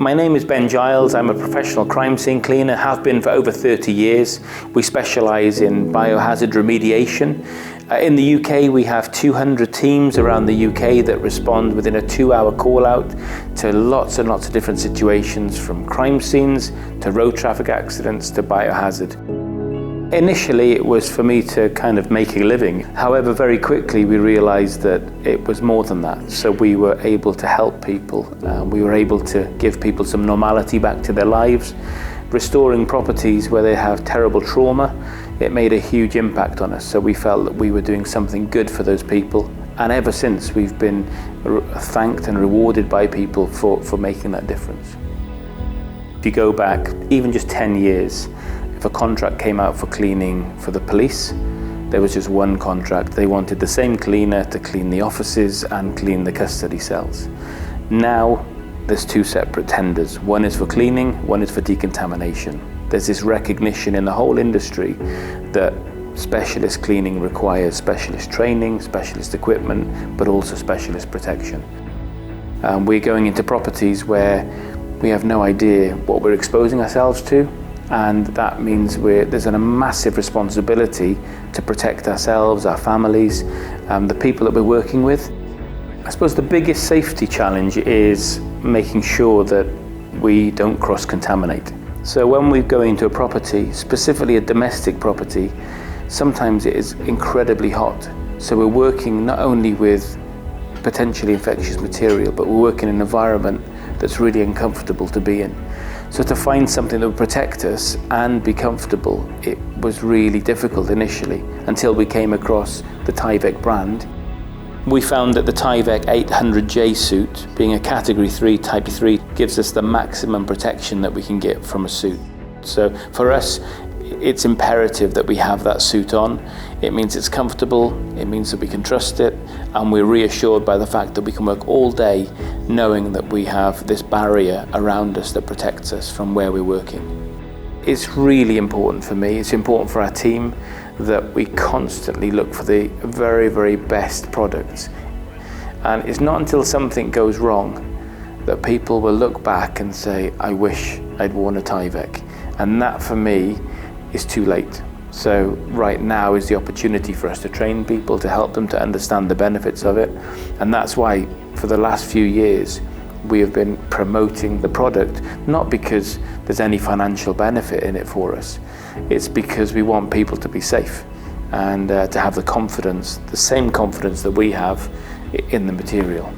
My name is Ben Giles. I'm a professional crime scene cleaner, have been for over 30 years. We specialise in biohazard remediation. In the UK, we have 200 teams around the UK that respond within a 2-hour call out to lots and lots of different situations, from crime scenes to road traffic accidents to biohazard. Initially, it was for me to kind of make a living. However, very quickly we realised that it was more than that. So we were able to help people. We were able to give people some normality back to their lives. Restoring properties where they have terrible trauma, it made a huge impact on us. So we felt that we were doing something good for those people. And ever since, we've been thanked and rewarded by people for making that difference. If you go back even just 10 years, if a contract came out for cleaning for the police, there was just one contract. They wanted the same cleaner to clean the offices and clean the custody cells. Now, there's 2 separate tenders. One is for cleaning, one is for decontamination. There's this recognition in the whole industry that specialist cleaning requires specialist training, specialist equipment, but also specialist protection. We're going into properties where we have no idea what we're exposing ourselves to, and that means there's a massive responsibility to protect ourselves, our families, the people that we're working with. I suppose the biggest safety challenge is making sure that we don't cross-contaminate. So when we go into a property, specifically a domestic property, sometimes it is incredibly hot. So we're working not only with potentially infectious material, but we're working in an environment that's really uncomfortable to be in. So to find something that would protect us and be comfortable, it was really difficult initially, until we came across the Tyvek brand. We found that the Tyvek 800J suit, being a category 3, type 3, gives us the maximum protection that we can get from a suit. So for us, it's imperative that we have that suit on. It means it's comfortable, it means that we can trust it, and we're reassured by the fact that we can work all day knowing that we have this barrier around us that protects us from where we're working. It's really important for me, it's important for our team that we constantly look for the very, very best products. And it's not until something goes wrong that people will look back and say, I wish I'd worn a Tyvek. And that for me is too late. So right now is the opportunity for us to train people, to help them to understand the benefits of it. And that's why for the last few years we have been promoting the product, not because there's any financial benefit in it for us. It's because we want people to be safe and to have the confidence, the same confidence that we have in the material.